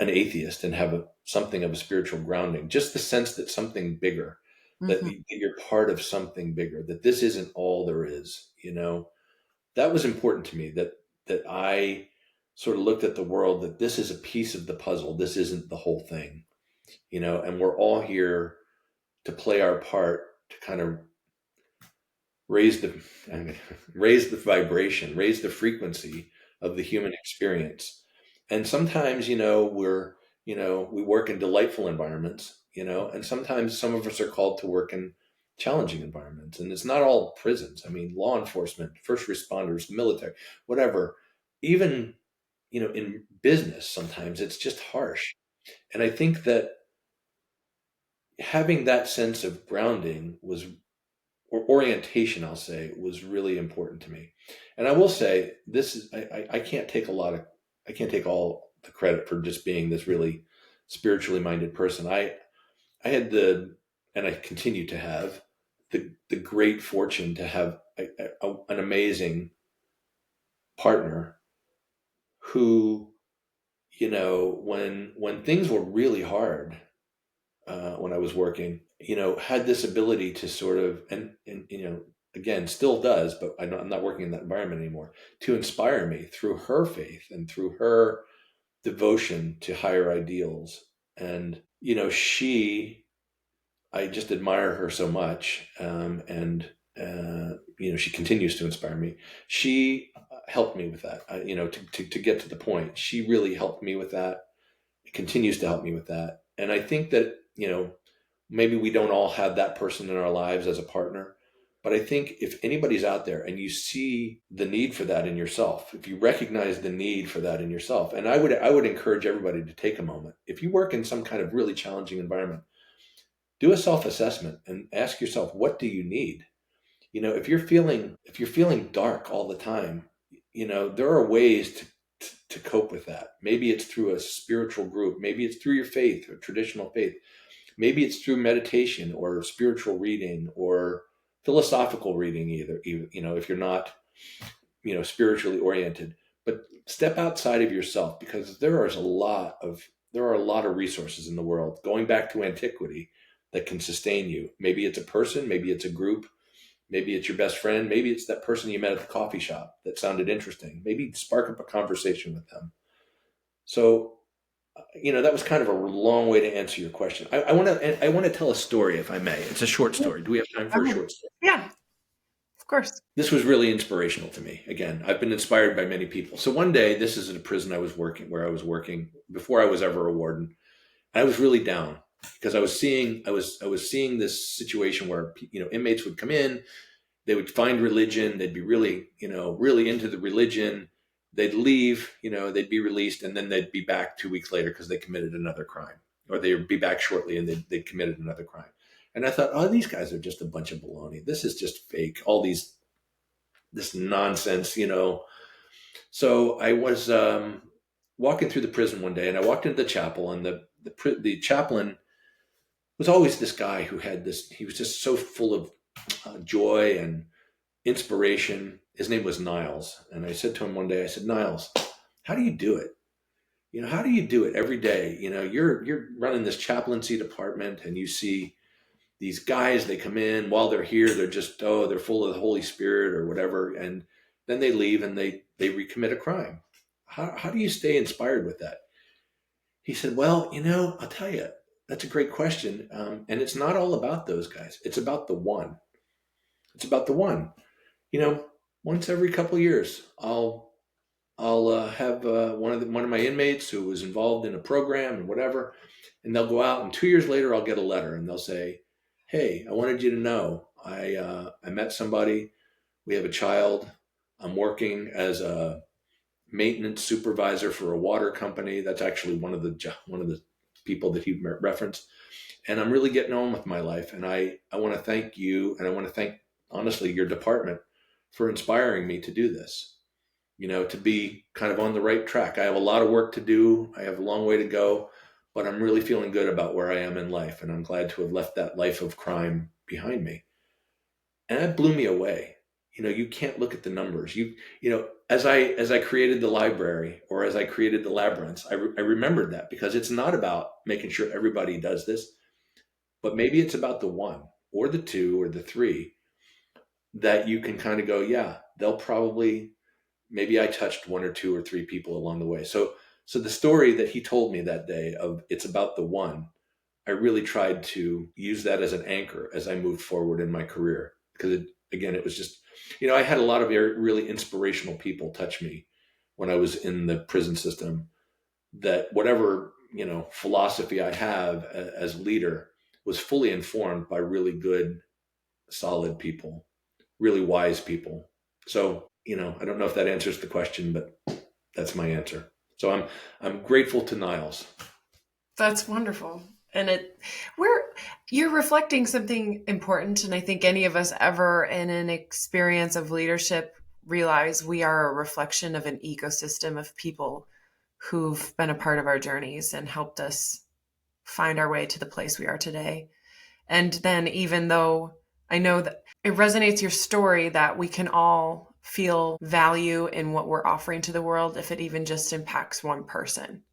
Speaker 2: an atheist and have something of a spiritual grounding. Just the sense that something bigger, that
Speaker 1: Mhm.
Speaker 2: you're part of something bigger, that this isn't all there is. That was important to me. That I sort of looked at the world that this is a piece of the puzzle. This isn't the whole thing. And we're all here to play our part to kind of raise the I mean, raise the vibration, raise the frequency of the human experience. And sometimes, we work in delightful environments, and sometimes some of us are called to work in challenging environments. And it's not all prisons. I mean, law enforcement, first responders, the military, whatever. Even, in business, sometimes it's just harsh. And I think that having that sense of grounding or orientation, I'll say, was really important to me. And I will say, this is I can't take I can't take all the credit for just being this really spiritually minded person. I had and I continue to have the great fortune to have an amazing partner who, when things were really hard, when I was working, had this ability to sort of, and again, still does, but I'm not working in that environment anymore, to inspire me through her faith and through her devotion to higher ideals. And, I just admire her so much. And she continues to inspire me. She helped me with that. To get to the point, she really helped me with that. It continues to help me with that. And I think that, maybe we don't all have that person in our lives as a partner. But I think if anybody's out there and you see the need for that in yourself, if you recognize the need for that in yourself, and I would encourage everybody to take a moment. If you work in some kind of really challenging environment, do a self-assessment and ask yourself, what do you need? If you're feeling dark all the time, there are ways to cope with that. Maybe it's through a spiritual group, maybe it's through your faith or traditional faith, maybe it's through meditation or spiritual reading or philosophical reading, either, if you're not, spiritually oriented. But step outside of yourself, because there are a lot of resources in the world going back to antiquity that can sustain you. Maybe it's a person, maybe it's a group, maybe it's your best friend, maybe it's that person you met at the coffee shop that sounded interesting. Maybe spark up a conversation with them. So, that was kind of a long way to answer your question. I want to tell a story, if I may. It's a short story. Do we have time for a
Speaker 1: Oh,
Speaker 2: short story?
Speaker 1: yeah, of course.
Speaker 2: This was really inspirational to me. Again, I've been inspired by many people. So one day, this is at a prison where I was working before I was ever a warden. I was really down because I was seeing this situation where, inmates would come in, they would find religion, they'd be really, really into the religion, they'd leave, they'd be released, and then they'd be back 2 weeks later because they committed another crime, or they'd be back shortly and they'd committed another crime. And I thought, oh, these guys are just a bunch of baloney. This is just fake. This nonsense. So I was walking through the prison one day, and I walked into the chapel, and the chaplain was always this guy who had this. He was just so full of joy and inspiration. His name was Niles, and I said to him one day, I said, Niles, how do you do it? How do you do it every day? You're running this chaplaincy department, and you see these guys, they come in while they're here, they're just, they're full of the Holy Spirit or whatever. And then they leave and they recommit a crime. How do you stay inspired with that? He said, well, I'll tell you, that's a great question. And it's not all about those guys. It's about the one. It's about the one. You know, Once every couple of years, I'll have one of my inmates who was involved in a program and whatever, and they'll go out, and 2 years later, I'll get a letter, and they'll say, "Hey, I wanted you to know I met somebody. We have a child. I'm working as a maintenance supervisor for a water company. That's actually one of the people that he referenced, and I'm really getting on with my life. And I want to thank you, and I want to thank honestly your department for inspiring me to do this. To be kind of on the right track. I have a lot of work to do. I have a long way to go, but I'm really feeling good about where I am in life, and I'm glad to have left that life of crime behind me." And that blew me away. You can't look at the numbers. As I created the library, or as I created the labyrinths, I remembered that, because it's not about making sure everybody does this, but maybe it's about the one or the two or the three that you can kind of go, yeah, they'll probably, maybe I touched one or two or three people along the way. So the story that he told me that day of it's about the one, I really tried to use that as an anchor as I moved forward in my career. Because again, it was just, I had a lot of really inspirational people touch me when I was in the prison system, that whatever, philosophy I have as leader was fully informed by really good, solid people, really wise people. So, I don't know if that answers the question, but that's my answer. So I'm grateful to Niles.
Speaker 1: That's wonderful. And you're reflecting something important. And I think any of us ever in an experience of leadership realize we are a reflection of an ecosystem of people who've been a part of our journeys and helped us find our way to the place we are today. And then, even though I know that it resonates your story that we can all feel value in what we're offering to the world, if it even just impacts one person.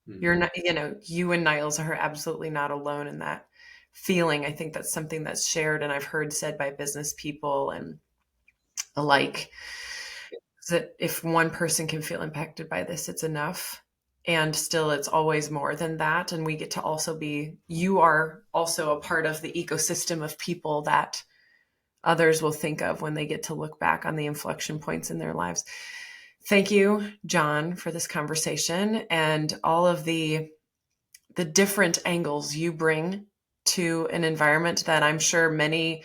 Speaker 1: You're
Speaker 2: Mm-hmm.
Speaker 1: not, you and Niles are absolutely not alone in that feeling. I think that's something that's shared, and I've heard said by business people and alike, that if one person can feel impacted by this, it's enough. And still, it's always more than that. And we get to also you are also a part of the ecosystem of people that others will think of when they get to look back on the inflection points in their lives. Thank you, John, for this conversation and all of the different angles you bring to an environment that I'm sure many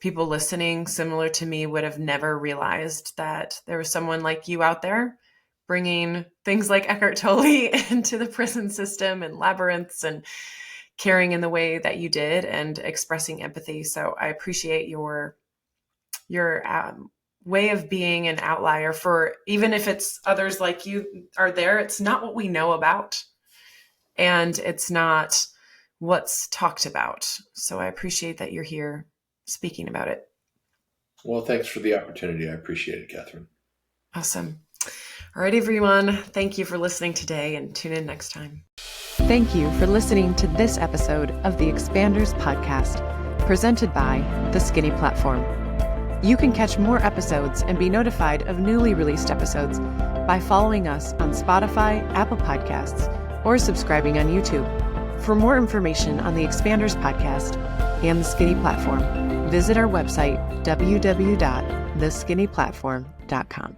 Speaker 1: people listening similar to me would have never realized that there was someone like you out there bringing things like Eckhart Tolle into the prison system and labyrinths and caring in the way that you did and expressing empathy. So I appreciate your way of being an outlier for, even if it's others like you are there, it's not what we know about and it's not what's talked about. So I appreciate that you're here speaking about it.
Speaker 2: Well, thanks for the opportunity. I appreciate it, Catherine.
Speaker 1: Awesome. All right, everyone. Thank you for listening today and tune in next time.
Speaker 3: Thank you for listening to this episode of the Expanders Podcast, presented by The Skinny Platform. You can catch more episodes and be notified of newly released episodes by following us on Spotify, Apple Podcasts, or subscribing on YouTube. For more information on the Expanders Podcast and The Skinny Platform, visit our website, www.theskinnyplatform.com.